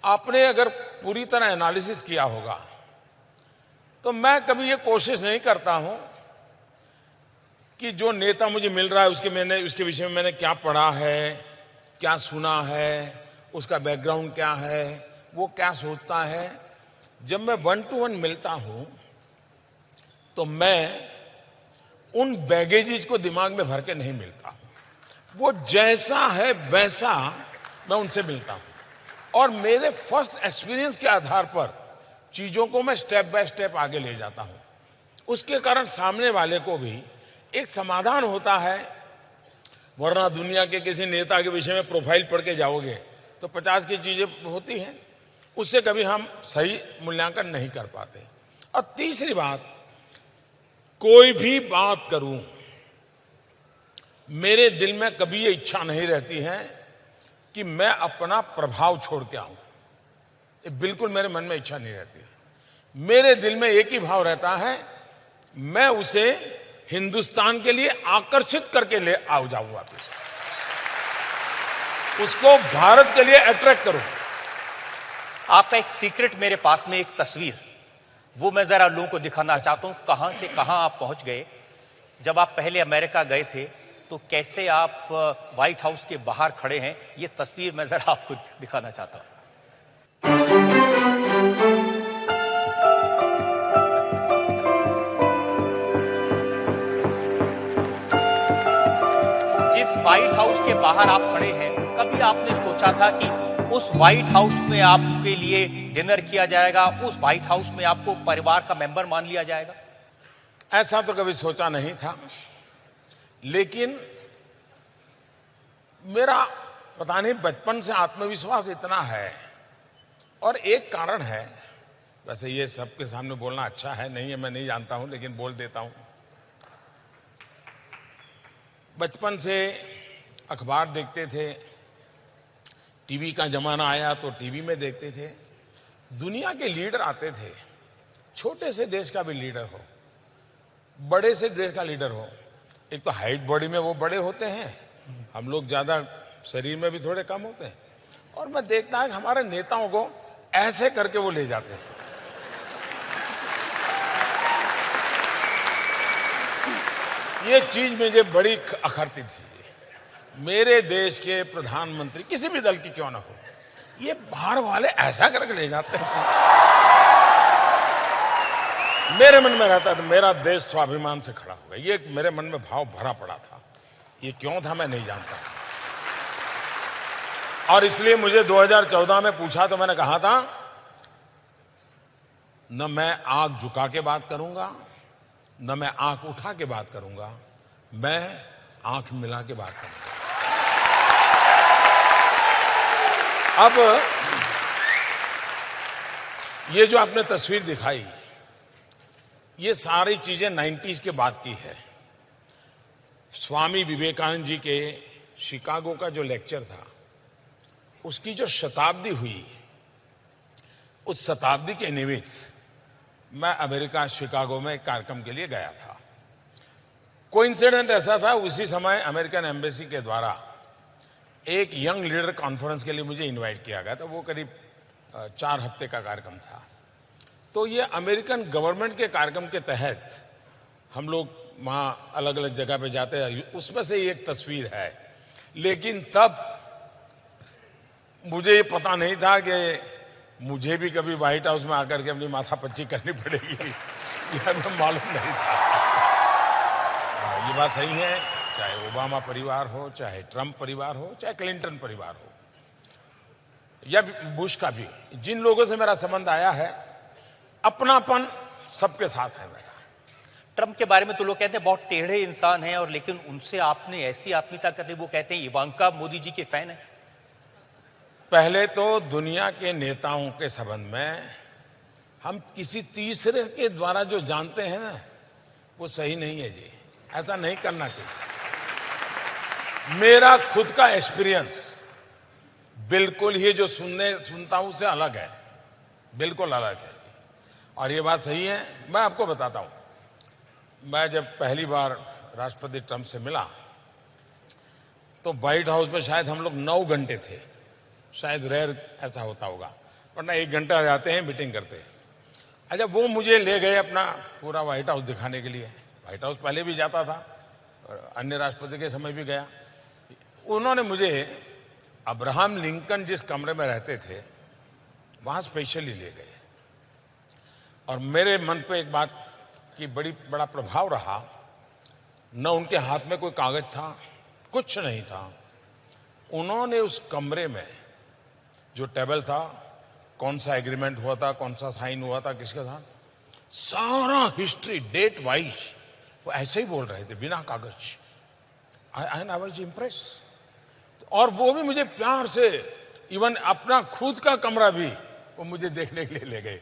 आपने अगर पूरी तरह एनालिसिस किया होगा तो मैं कभी ये कोशिश नहीं करता हूं कि जो नेता मुझे मिल रहा है उसके विषय में मैंने क्या पढ़ा है, क्या सुना है, उसका बैकग्राउंड क्या है, वो क्या सोचता है। जब मैं 1 to 1 मिलता हूं तो मैं उन बैगेजेस को दिमाग में भर के नहीं मिलता हूं। वो जैसा है वैसा मैं उनसे मिलता हूं और मेरे फर्स्ट एक्सपीरियंस के आधार पर चीजों को मैं स्टेप बाय स्टेप आगे ले जाता हूं। उसके कारण सामने वाले को भी एक समाधान होता है। वरना दुनिया के किसी नेता के विषय में प्रोफाइल पढ़ के जाओगे तो 50 की चीजें होती हैं, उससे कभी हम सही मूल्यांकन नहीं कर पाते। और तीसरी बात, कोई भी बात करूं, मेरे दिल में कभी ये इच्छा नहीं रहती है कि मैं अपना प्रभाव छोड़ के आऊं। ये बिल्कुल मेरे मन में इच्छा नहीं रहती। मेरे दिल में एक ही भाव रहता है, मैं उसे हिंदुस्तान के लिए आकर्षित करके ले जाऊं, वापस उसको भारत के लिए अट्रैक्ट करूं। आपका एक सीक्रेट मेरे पास में, एक तस्वीर, वो मैं जरा लोगों को दिखाना चाहता हूं। कहां से कहां आप पहुंच गए। जब आप पहले अमेरिका गए थे तो कैसे आप व्हाइट हाउस के बाहर खड़े हैं, ये तस्वीर मैं जरा आपको दिखाना चाहता हूं। जिस व्हाइट हाउस के बाहर आप खड़े हैं, कभी आपने सोचा था कि उस व्हाइट हाउस में आपके लिए डिनर किया जाएगा, उस व्हाइट हाउस में आपको परिवार का मेंबर मान लिया जाएगा? ऐसा तो कभी सोचा नहीं था, लेकिन मेरा पता नहीं बचपन से आत्मविश्वास इतना है। और एक कारण है, वैसे ये सबके सामने बोलना अच्छा है नहीं है, मैं नहीं जानता हूं, लेकिन बोल देता हूं। बचपन से अखबार देखते थे, टीवी का जमाना आया तो टीवी में देखते थे। दुनिया के लीडर आते थे, छोटे से देश का भी लीडर हो, बड़े से देश का लीडर हो। एक तो हाइट बॉडी में वो बड़े होते हैं, हम लोग ज्यादा शरीर में भी थोड़े कम होते हैं। और मैं देखता हूं कि हमारे नेताओं को ऐसे करके वो ले जाते हैं। ये चीज मुझे बड़ी अखरती थी। मेरे देश के प्रधानमंत्री किसी भी दल की क्यों ना हो, ये बाहर वाले ऐसा करके ले जाते हैं। मेरे मन में रहता था मेरा देश स्वाभिमान से खड़ा होगा। ये मेरे मन में भाव भरा पड़ा था। ये क्यों था मैं नहीं जानता। और इसलिए मुझे 2014 में पूछा तो मैंने कहा था, न मैं आंख झुका के बात करूंगा, न मैं आंख उठा के बात करूंगा, मैं आंख मिला के बात करूंगा। अब ये जो आपने तस्वीर दिखाई, ये सारी चीजें 90s के बाद की है। स्वामी विवेकानंद जी के शिकागो का जो लेक्चर था, उसकी जो शताब्दी हुई, उस शताब्दी के निमित्त मैं अमेरिका शिकागो में एक कार्यक्रम के लिए गया था। कोइंसिडेंट ऐसा था, उसी समय अमेरिकन एम्बेसी के द्वारा एक यंग लीडर कॉन्फ्रेंस के लिए मुझे इनवाइट किया गया था। वो करीब 4 हफ्ते का कार्यक्रम था। तो ये अमेरिकन गवर्नमेंट के कार्यक्रम के तहत हम लोग वहाँ अलग अलग जगह पे जाते हैं। उसमें से एक तस्वीर है, लेकिन तब मुझे ये पता नहीं था कि मुझे भी कभी व्हाइट हाउस में आकर के अपनी माथापच्ची करनी पड़ेगी। यह हमें मालूम नहीं था। ये बात सही है, चाहे ओबामा परिवार हो, चाहे ट्रंप परिवार हो, चाहे क्लिंटन परिवार हो, या बुश का भी, जिन लोगों से मेरा संबंध आया है, अपनापन सबके साथ है मेरा। ट्रंप के बारे में तो लोग कहते हैं बहुत टेढ़े इंसान हैं, और लेकिन उनसे आपने ऐसी आत्मीयता करते, वो कहते हैं इवांका मोदी जी के फैन है। पहले तो दुनिया के नेताओं के संबंध में हम किसी तीसरे के द्वारा जो जानते हैं ना, वो सही नहीं है जी। ऐसा नहीं करना चाहिए। मेरा खुद का एक्सपीरियंस बिल्कुल ये जो सुनता हूं उससे अलग है, बिल्कुल अलग है जी। और ये बात सही है। मैं आपको बताता हूं, मैं जब पहली बार राष्ट्रपति ट्रंप से मिला तो व्हाइट हाउस में शायद हम लोग 9 घंटे थे, शायद रेयर ऐसा होता होगा। वरना 1 घंटा जाते हैं मीटिंग करते हैं। अच्छा, वो मुझे ले गए अपना पूरा व्हाइट हाउस दिखाने के लिए। व्हाइट हाउस पहले भी जाता था और अन्य राष्ट्रपति के समय भी गया। उन्होंने मुझे अब्राहम लिंकन जिस कमरे में रहते थे वहाँ स्पेशली ले गए और मेरे मन पे एक बात की बड़ा प्रभाव रहा। न उनके हाथ में कोई कागज था, कुछ नहीं था। उन्होंने उस कमरे में जो टेबल था, कौन सा एग्रीमेंट हुआ था, कौन सा साइन हुआ था, किसके साथ, सारा हिस्ट्री डेट वाइज वो ऐसे ही बोल रहे थे बिना कागज। I was impress. और वो भी मुझे प्यार से, इवन अपना खुद का कमरा भी वो मुझे देखने के लिए ले गए।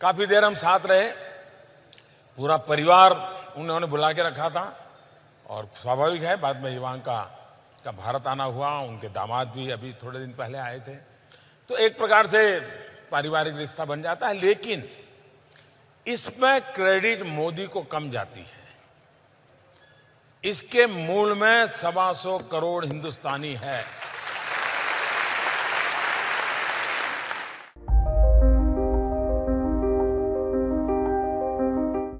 काफी देर हम साथ रहे, पूरा परिवार उन्होंने बुला के रखा था। और स्वाभाविक है, बाद में इवांका का भारत आना हुआ, उनके दामाद भी अभी थोड़े दिन पहले आए थे, तो एक प्रकार से पारिवारिक रिश्ता बन जाता है। लेकिन इसमें क्रेडिट मोदी को कम जाती है। इसके मूल में 125 करोड़ हिंदुस्तानी है।